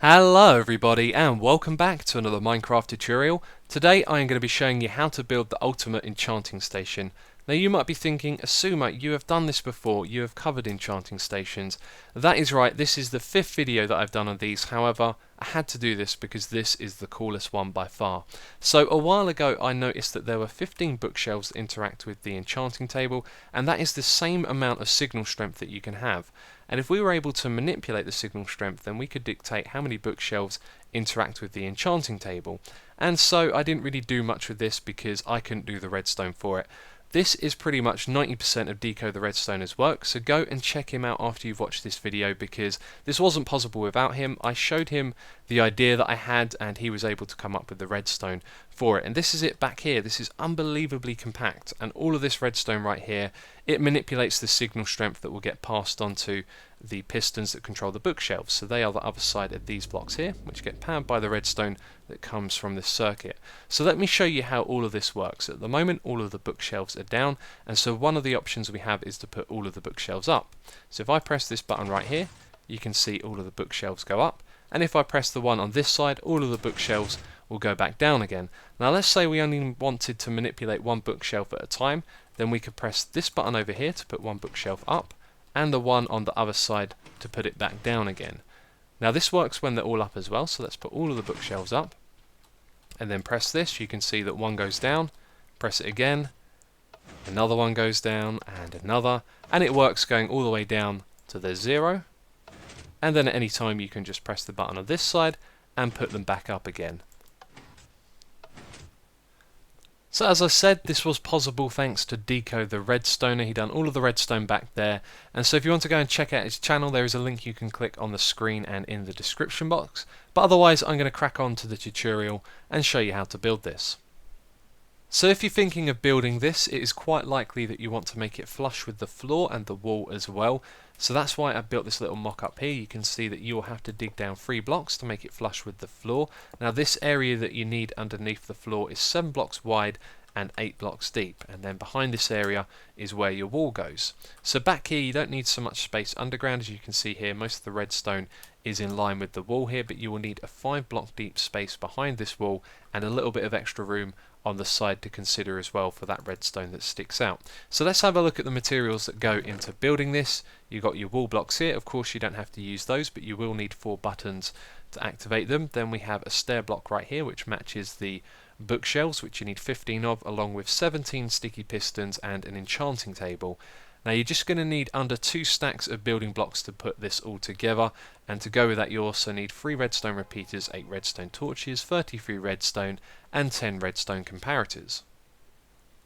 Hello everybody and welcome back to another Minecraft tutorial. Today I am going to be showing you how to build the ultimate enchanting station. Now you might be thinking, Asuma, you have done this before, you have covered enchanting stations. That is right, this is the 5th video that I've done on these, however I had to do this because this is the coolest one by far. So a while ago I noticed that there were 15 bookshelves that interact with the enchanting table, and that is the same amount of signal strength that you can have. And if we were able to manipulate the signal strength, then we could dictate how many bookshelves interact with the enchanting table. And so I didn't really do much with this because I couldn't do the redstone for it. This is pretty much 90% of Dico the Redstoner's work, so go and check him out after you've watched this video because this wasn't possible without him. I showed him the idea that I had and he was able to come up with the redstone for it. And this is it back here. This is unbelievably compact, and all of this redstone right here, it manipulates the signal strength that will get passed on to the pistons that control the bookshelves. So they are the other side of these blocks here, which get powered by the redstone that comes from this circuit. So let me show you how all of this works. At the moment all of the bookshelves are down, and so one of the options we have is to put all of the bookshelves up. So if I press this button right here, you can see all of the bookshelves go up, and if I press the one on this side, all of the bookshelves will go back down again. Now let's say we only wanted to manipulate one bookshelf at a time, then we could press this button over here to put one bookshelf up, and the one on the other side to put it back down again. Now this works when they're all up as well, so let's put all of the bookshelves up, and then press this. You can see that one goes down, press it again, another one goes down, and another, and it works going all the way down to the 0, and then at any time you can just press the button on this side and put them back up again. So as I said, this was possible thanks to Dico the Redstoner. He done all of the redstone back there, and so if you want to go and check out his channel, there is a link you can click on the screen and in the description box. But otherwise I'm going to crack on to the tutorial and show you how to build this. So if you're thinking of building this, it is quite likely that you want to make it flush with the floor and the wall as well. So that's why I built this little mock-up here. You can see that you will have to dig down 3 blocks to make it flush with the floor. Now this area that you need underneath the floor is 7 blocks wide and 8 blocks deep, and then behind this area is where your wall goes. So back here you don't need so much space underground. As you can see here, most of the redstone is in line with the wall here, but you will need a 5 block deep space behind this wall and a little bit of extra room on the side to consider as well for that redstone that sticks out. So let's have a look at the materials that go into building this. You've got your wall blocks here. Of course you don't have to use those, but you will need 4 buttons to activate them. Then we have a stair block right here which matches the bookshelves, which you need 15 of, along with 17 sticky pistons and an enchanting table. Now you're just going to need under 2 stacks of building blocks to put this all together, and to go with that you also need 3 redstone repeaters, 8 redstone torches, 33 redstone and 10 redstone comparators.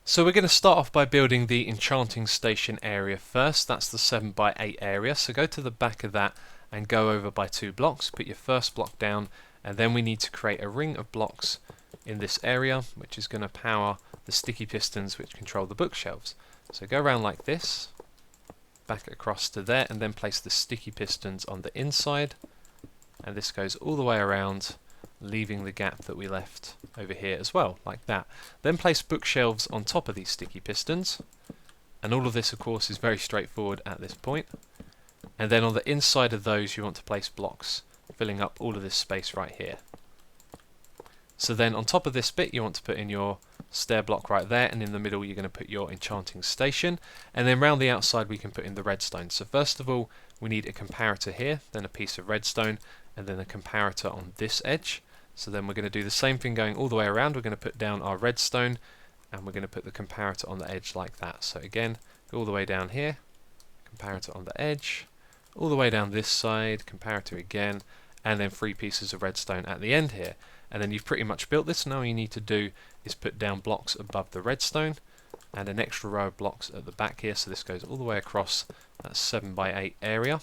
So we're going to start off by building the enchanting station area first. That's the 7 by 8 area, so go to the back of that and go over by 2 blocks, put your first block down, and then we need to create a ring of blocks in this area which is going to power the sticky pistons which control the bookshelves. So go around like this, back across to there, and then place the sticky pistons on the inside, and this goes all the way around, leaving the gap that we left over here as well, like that. Then place bookshelves on top of these sticky pistons, and all of this of course is very straightforward at this point. And then on the inside of those you want to place blocks, filling up all of this space right here. So then on top of this bit you want to put in your stair block right there, and in the middle you're going to put your enchanting station, and then round the outside we can put in the redstone. So first of all we need a comparator here, then a piece of redstone, and then a comparator on this edge. So then we're going to do the same thing going all the way around. We're going to put down our redstone and we're going to put the comparator on the edge like that. So again, go all the way down here, comparator on the edge, all the way down this side, comparator again, and then 3 pieces of redstone at the end here. And then you've pretty much built this. Now all you need to do is put down blocks above the redstone and an extra row of blocks at the back here, so this goes all the way across that 7 by 8 area,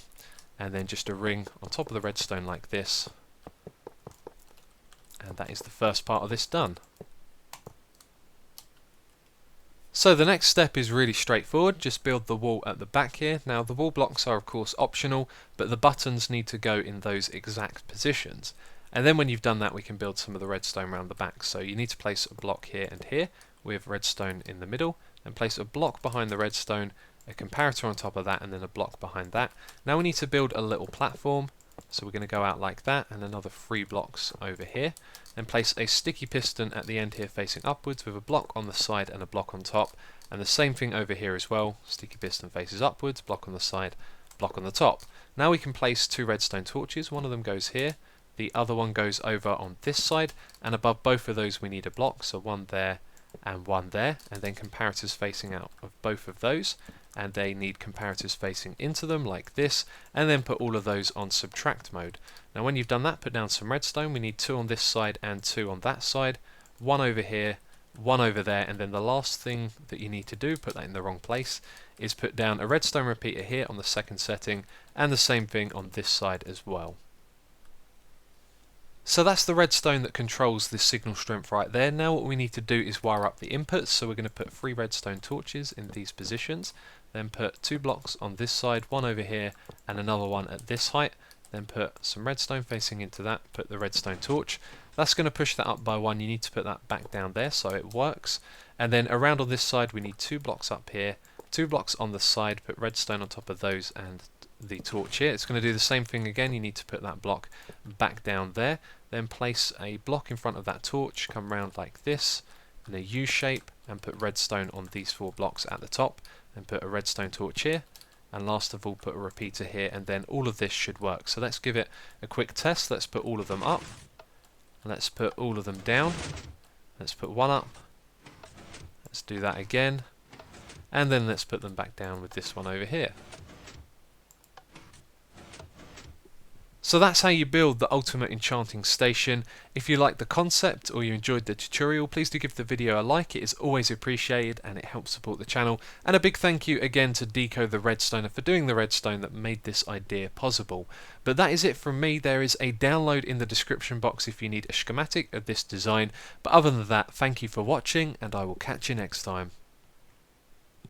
and then just a ring on top of the redstone like this, and that is the first part of this done. So the next step is really straightforward. Just build the wall at the back here. Now the wall blocks are of course optional, but the buttons need to go in those exact positions. And then when you've done that we can build some of the redstone around the back. So you need to place a block here and here with redstone in the middle, and place a block behind the redstone, a comparator on top of that, and then a block behind that. Now we need to build a little platform. So we're going to go out like that, and another 3 blocks over here, and place a sticky piston at the end here facing upwards with a block on the side and a block on top, and the same thing over here as well. Sticky piston faces upwards, block on the side, block on the top. Now we can place 2 redstone torches. One of them goes here, the other one goes over on this side, and above both of those we need a block, so one there and one there, and then comparators facing out of both of those, and they need comparators facing into them like this, and then put all of those on subtract mode. Now when you've done that, put down some redstone. We need 2 on this side and 2 on that side, 1 over here, 1 over there, and then the last thing that you need to do, put that in the wrong place, is put down a redstone repeater here on the second setting, and the same thing on this side as well. So that's the redstone that controls this signal strength right there. Now what we need to do is wire up the inputs, so we're going to put 3 redstone torches in these positions, then put 2 blocks on this side, 1 over here and another one at this height, then put some redstone facing into that, put the redstone torch. That's going to push that up by 1, you need to put that back down there so it works, and then around on this side we need 2 blocks up here, 2 blocks on the side, put redstone on top of those and the torch here. It's going to do the same thing again. You need to put that block back down there, then place a block in front of that torch, come round like this in a U shape, and put redstone on these 4 blocks at the top, and put a redstone torch here, and last of all put a repeater here, and then all of this should work. So let's give it a quick test. Let's put all of them up, let's put all of them down, let's put 1 up, let's do that again, and then let's put them back down with this one over here. So that's how you build the ultimate enchanting station. If you like the concept or you enjoyed the tutorial, please do give the video a like. It is always appreciated and it helps support the channel. And a big thank you again to Dico the redstoner for doing the redstone that made this idea possible. But that is it from me. There is a download in the description box if you need a schematic of this design. But other than that, thank you for watching and I will catch you next time.